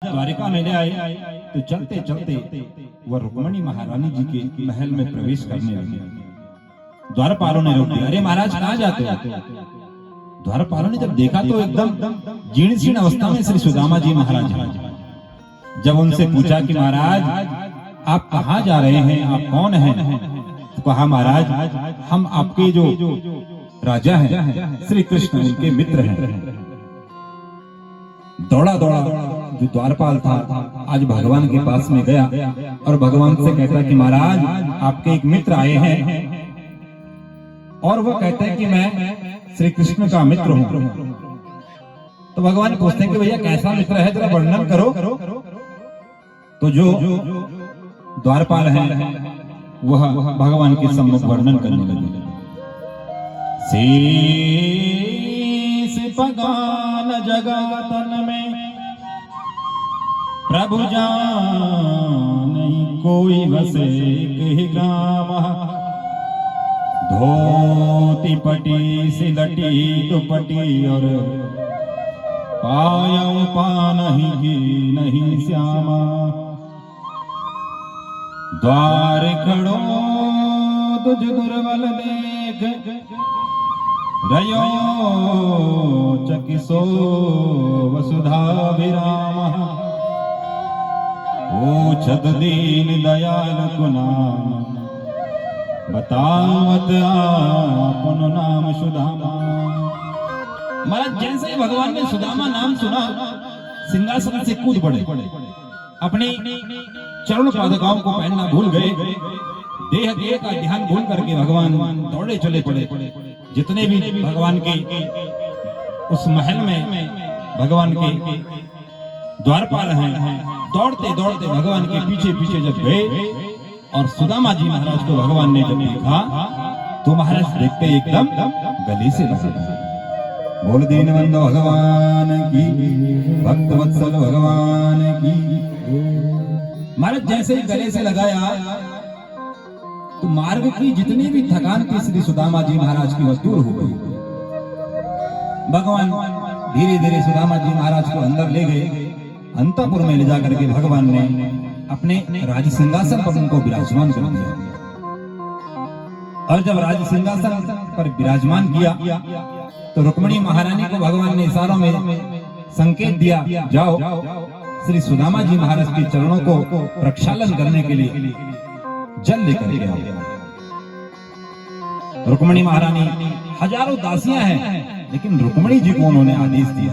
द्वारिका में ले आए तो चलते चलते वह रुक्मणी महारानी जी के महल में प्रवेश करने लगे। द्वारपालों ने रोक दिया, अरे महाराज कहाँ जाते हो? द्वारपालों ने जब देखा तो एकदम जीर्ण शीर्ण अवस्था में श्री सुदामा जी महाराज हैं। जब उनसे पूछा कि महाराज आप कहाँ जा रहे हैं, आप कौन हैं? तो कहा महाराज हम आपके जो राजा हैं श्री कृष्ण उनके मित्र हैं। दौड़ा दौड़ा जो द्वारपाल था आज भगवान के पास में गया और भगवान से कहता कि महाराज आपके एक मित्र आए हैं और वो कहते हैं कि मैं श्री कृष्ण का मित्र हूं। तो भगवान पूछते हैं कि भैया कैसा मित्र है, जरा वर्णन करो। तो जो द्वारपाल हैं वह भगवान के सम्मुख वर्णन करने लगे। शीश पगान जगातन में प्रभु जान कोई वसे कही ग्राम, धोती पटी सिलटी दुपटी और पायम पान ही नहीं श्यामा, द्वार खड़ो तुझ दुर्बल देख रयो चकिसो वसुधा विराम, पूछत दीन दयाल कुनाम बतावत आपन नाम सुदामा। महाराज जैसे भगवान ने सुदामा नाम सुना सिंहासन से कूद पड़े, अपने चरण पादुकाओं को पहनना भूल गए, देह देह का ध्यान भूल करके भगवान दौड़े चले पड़े। जितने भी भगवान के उस महल में भगवान के द्वारपाल हैं दौड़ते दौड़ते भगवान के पीछे पीछे जब गए और सुदामा जी महाराज को भगवान ने जब देखा तो महाराज देखते एकदम गले से लगे। बोल दीनबंधु भगवान की, भक्त वत्सल भगवान की। महाराज जैसे ही गले से लगाया तो मार्ग की जितनी भी थकान थी श्री सुदामा जी महाराज की वह दूर हो गई। भगवान धीरे धीरे सुदामा जी महाराज को अंदर ले गए। अंतपुर में ले जाकर के भगवान ने अपने राज सिंहासन पर उनको विराजमान कर दिया और जब राज सिंहासन पर विराजमान किया तो रुक्मणी महारानी को भगवान ने इशारों में संकेत दिया, जाओ श्री सुदामा जी महाराज के चरणों को प्रक्षालन करने के लिए जल लेकर के आओ। रुक्मणी महारानी हजारों दासियां हैं लेकिन रुक्मणी जी को उन्होंने आदेश दिया।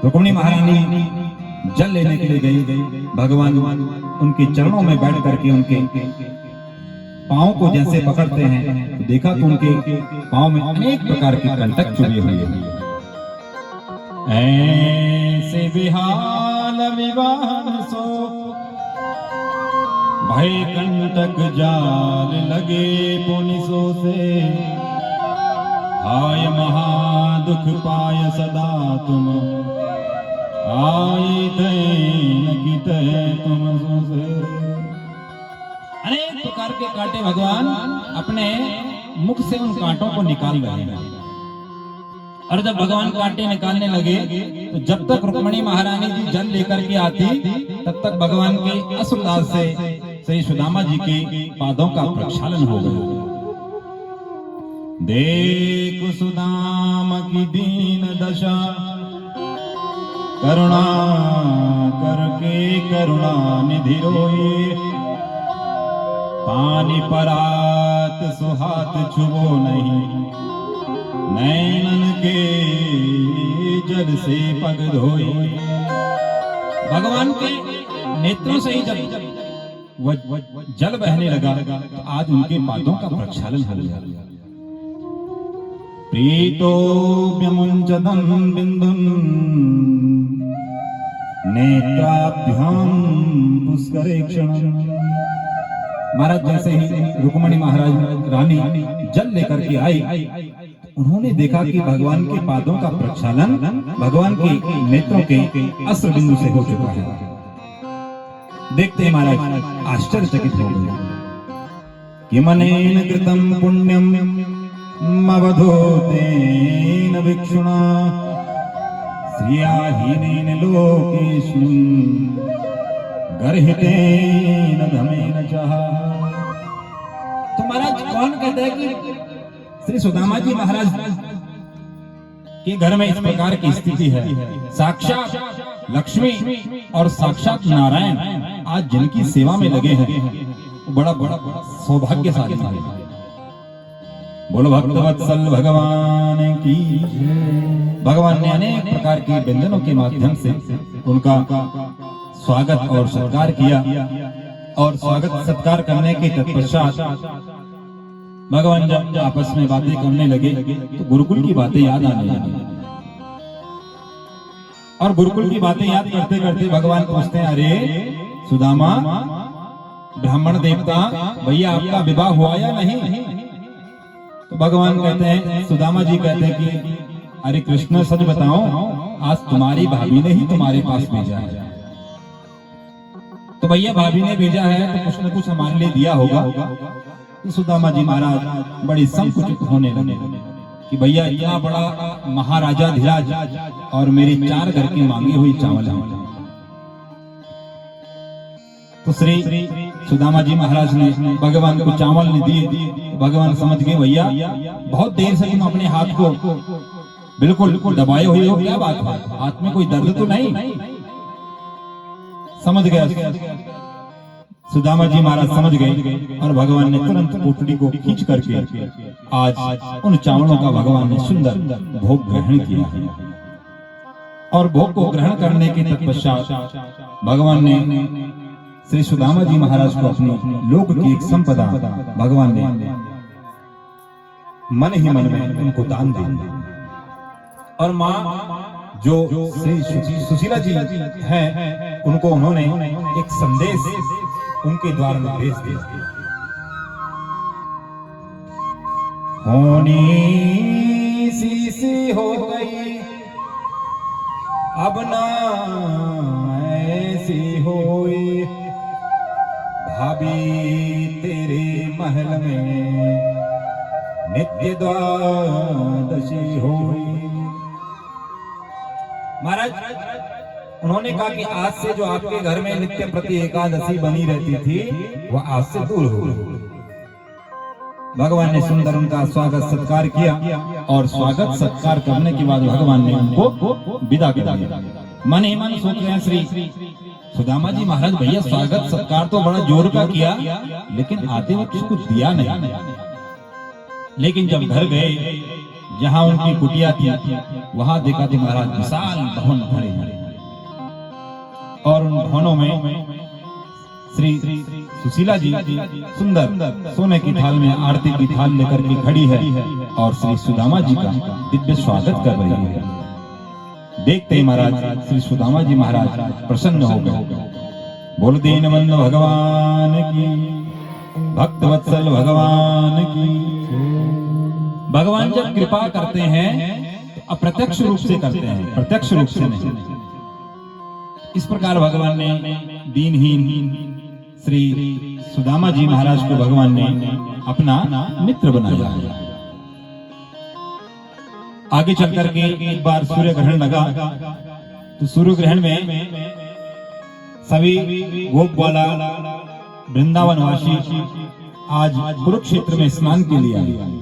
रुक्मणी महारानी जल लेने के लिए गई। भगवान उनके चरणों में बैठ करके उनके पांव को जैसे पकड़ते हैं तो देखा तो उनके पांव में अनेक प्रकार के कंटक चुभे हुए हैं। ऐसे विहाल विवाह सो भय कंटक जाल लगे पुनिसो से, हाय महा दुख पाय सदा तुम आई दैन की तुम से। अनेक प्रकार के कांटे भगवान अपने मुख से उन कांटों को निकाल रहे हैं और जब भगवान कांटे निकालने लगे तो जब तक रुक्मणी महारानी जी जल लेकर के आती तब तक भगवान के असुरदास से श्री सुदामा जी के पादों का प्रक्षालन हो गया। देख सुदामा की दीन दशा करुणा करके करुणा निधि रोए, पानी परात सुहात छुबो नहीं, नैनन के जल से पग धोए। भगवान के नेत्रों से ही जब जल बहने लगा तो आज उनके पादों का प्रक्षालन हो गया। प्रीतो व्यमुंचदं बिंदुन नेत्राभ्याम पुष्करेक्षणं। महाराज जैसे ही रुक्मणी महाराज रानी जल लेकर के आई उन्होंने देखा कि भगवान के पादों का प्रक्षालन भगवान के नेत्रों के अस्त्र बिंदु से हो चुका है। देखते महाराज आश्चर्यचकित हो गए कि मनेन कृतं पुण्यम मवधूतेन भिक्षुणा श्रियाहीनेन लोकेस्मिन् गर्हितेन धमेन चः। तो महाराज कौन कहता है कि श्री सुदामा जी महाराज के घर में इस प्रकार की स्थिति है? साक्षात लक्ष्मी और साक्षात नारायण आज जिनकी सेवा में लगे हैं, बड़ा बड़ा सौभाग्यशाली है। बोलो भक्तवत्सल भगवान की। भगवान ने अनेक प्रकार के व्यंजनों के माध्यम से उनका स्वागत और सत्कार किया, और स्वागत सत्कार करने के तत्पश्चात भगवान जब आपस में बातें करने लगे तो गुरुकुल की बातें याद आने लगी। और गुरुकुल की बातें याद करते करते भगवान पूछते हैं, अरे सुदामा ब्राह्मण देवता भैया आपका विवाह हुआ या नहीं? तो भगवान कहते हैं, सुदामा जी कहते हैं कि अरे कृष्ण सच बताओ, आज तुम्हारी भाभी ने ही तुम्हारे पास भेजा है। तो भैया भाभी ने भेजा है तो कुछ न कुछ हमारे लिए दिया होगा। तो सुदामा जी महाराज बड़ी संकुचित होने लगे कि भैया इतना बड़ा महाराजा धीराज और मेरी 4 घर की मांगी हुई चावल है। तो श्री सुदामा जी महाराज ने भगवान को चावल ने दिए। भगवान समझ गए भैया बहुत देर से तुम अपने हाथ को बिल्कुल दबाए हुए हो, क्या बात है? हाथ में कोई दर्द तो नहीं? समझ गया सुदामा जी महाराज, समझ गए। और भगवान ने तुरंत पोटली को खींच करके आज उन चावलों का भगवान ने सुंदर भोग ग्रहण किया है। और भोग को ग्रहण करने के तत्पश्चात भगवान ने श्री सुदामा जी महाराज को अपनी लोक की एक संपदा भगवान ने मन ही मन में उनको दान दी। और माँ जो श्री सुशीला जी हैं, उनको उन्होंने एक संदेश उनके द्वार में भेज दिया। होनी सी हो गई अब ना ऐसी होई, भाभी तेरे महल में नित्य द्वादशी होई। महाराज उन्होंने कहा कि आज से जो आपके घर में नित्य प्रति एकादशी बनी रहती थी वह आज से दूर हो गई। भगवान ने सुंदर उनका स्वागत सत्कार किया, और स्वागत सत्कार करने के बाद भगवान ने उनको विदा कर दिया। मन ही मन सोच रहे हैं श्री सुदामा जी महाराज, भैया स्वागत सत्कार तो बड़ा जोर का किया, लेकिन आते वक्त कुछ दिया नहीं। लेकिन जब घर गए जहां उनकी कुटिया थी, वहां देखा तो महाराज विशाल भवन भरे हैं, और उन भवनों में श्री सुशीला जी सुंदर सोने की थाल में आरती की थाल लेकर के खड़ी है, और श्री सुदामा जी का दिव्य स्वागत कर रही है। देखते ही महाराज श्री सुदामा जी महाराज प्रसन्न हो गए। बोल दीनबंधु भगवान की, भक्तवत्सल भगवान की। भगवान जब कृपा करते हैं तो अप्रत्यक्ष रूप से करते हैं, प्रत्यक्ष रूप से नहीं। इस प्रकार भगवान ने दीनहीन श्री सुदामा जी महाराज को भगवान ने अपना मित्र बनाया। आगे चल करके एक बार सूर्य ग्रहण लगा, तो सूर्य ग्रहण में सभी गोपवाला वृंदावनवासी आज कुरुक्षेत्र में स्नान के लिए आए।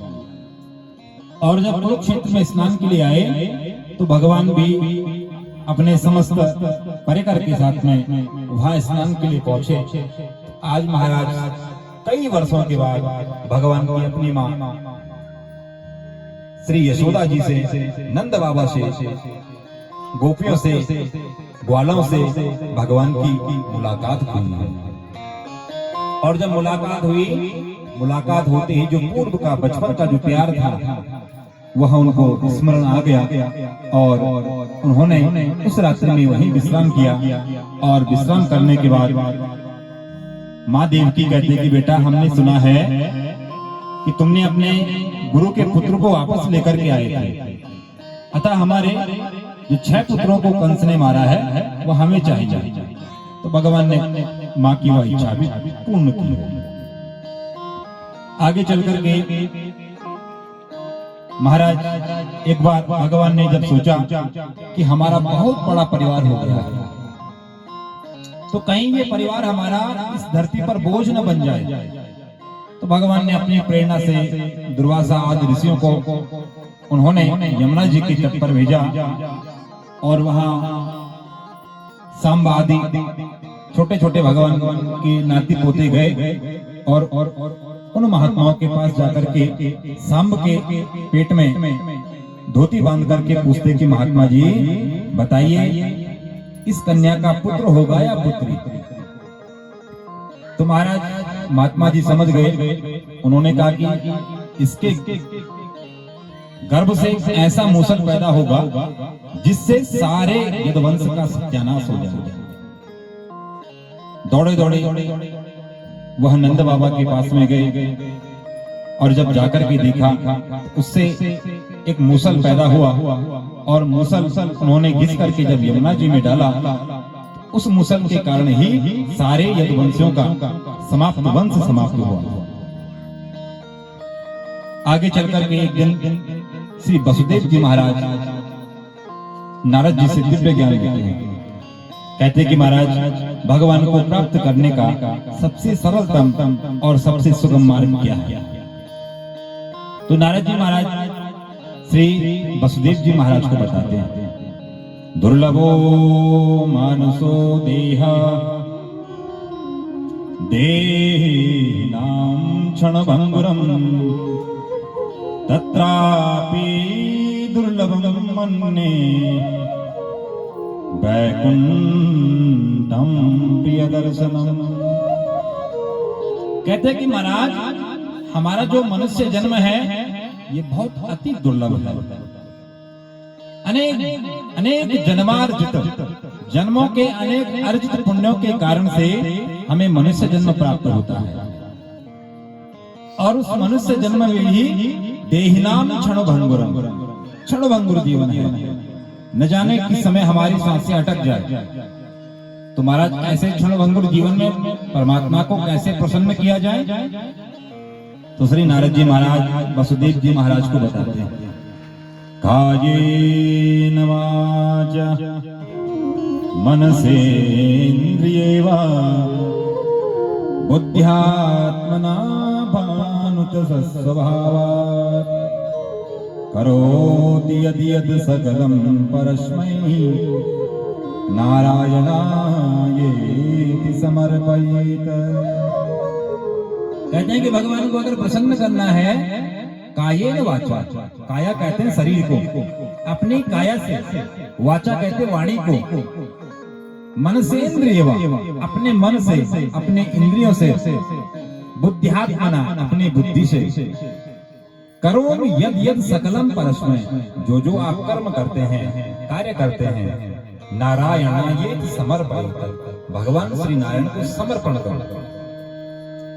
और जब कुरुक्षेत्र में स्नान के लिए आए तो भगवान भी अपने समस्त परिकर के साथ में वहां स्नान के लिए पहुंचे। आज महाराज कई वर्षों के बाद भगवान की अपनी मां श्री यशोदा जी से, नंद बाबा से, गोपियों से, ग्वालों से भगवान की मुलाकात हुई। और जब मुलाकात हुई, मुलाकात होते ही जो पूर्व का बचपन का जो प्यार था वह उनको स्मरण आ गया, और उन्होंने उस रात्रि में वहीं विश्राम किया। और विश्राम करने के बाद माँ देवकी कहते कि बेटा, हमने सुना है कि तुमने अपने गुरु के पुत्र को वापस लेकर के आए थे, अतः हमारे जो 6 पुत्रों को कंस ने मारा है वो हमें चाहिए। तो भगवान ने माँ की वह इच्छा भी पूर्ण की। आगे चल करके महाराज एक बार भगवान ने जब सोचा कि हमारा बहुत बड़ा परिवार हो गया है, तो कहीं ये परिवार हमारा इस धरती पर बोझ न बन जाए, तो भगवान ने अपनी प्रेरणा से दुर्वासा आदि ऋषियों को उन्होंने यमुना जी के तट पर भेजा और वहां सांबा आदि छोटे छोटे भगवान के नाती पोते गए और उन महात्माओं के पास जाकर के सांब के पेट में धोती बांध करके पूछते कि महात्मा जी बताइए इस कन्या का पुत्र होगा या पुत्री। तो महाराज महात्मा जी समझ गए, उन्होंने कहा कि इसके गर्भ से ऐसा मूसल पैदा होगा जिससे सारे यदुवंश का सत्यानाश हो जाएगा। दौड़े दौड़े वह नंद बाबा के पास में गए और जब जाकर के देखा उससे एक मूसल पैदा हुआ और मूसल उन्होंने घिस करके जब यमुना जी में डाला, उस मूसल के कारण ही सारे यदुवंशियों का वंश समाप्त हुआ। आगे चलकर के एक दिन श्री वसुदेव जी महाराज नारद जी से दिव्य ज्ञान लेते हैं। कहते कि महाराज भगवान को प्राप्त करने का सबसे सरलतम और सबसे सुगम मार्ग क्या है। तो नारद जी महाराज श्री वसुदेव जी महाराज को बताते हैं, दुर्लभो मानसो देहा देहिनां क्षणभंगुरम तत्रापि दुर्लभम मन्ये वैकुंठम प्रिय दर्शनम। कहते हैं कि महाराज हमारा जो मनुष्य जन्म है ये बहुत अति दुर्लभ है। अनेक जन्मार्जित जन्मों के अनेक अर्जित पुण्यों के कारण से हमें मनुष्य जन्म प्राप्त होता है और उस मनुष्य जन्म में ही देहिनाम क्षणभंगुर जीवन है। न जाने किस समय हमारी सांसें अटक जाए। तो महाराज ऐसे क्षणभंगुर जीवन में परमात्मा को कैसे प्रसन्न किया जाए। तो श्री नारद जी महाराज वसुदेव जी महाराज को बताते हैं, कायेन वाचा मनसेन्द्रियेवा बुद्ध्यात्मना भानुत स्वभावात् करोति यदि यद् सकलं परस्मै नारायणायेति समर्पयेत्। कहते हैं कि भगवान को अगर प्रसन्न करना है कायेन वाचा, काया कहते हैं शरीर को, अपनी काया से, वाचा कहते हैं वाणी को, मन से इंद्रियवा अपने मन से, अपने इंद्रियों से, बुद्ध्यात्मना अपनी बुद्धि से, करोमि यद यद सकलम परस्मै जो आप कर्म करते हैं, कार्य करते हैं, नारायणायेति समर्पयेत् भगवान श्री नारायण को समर्पण करो।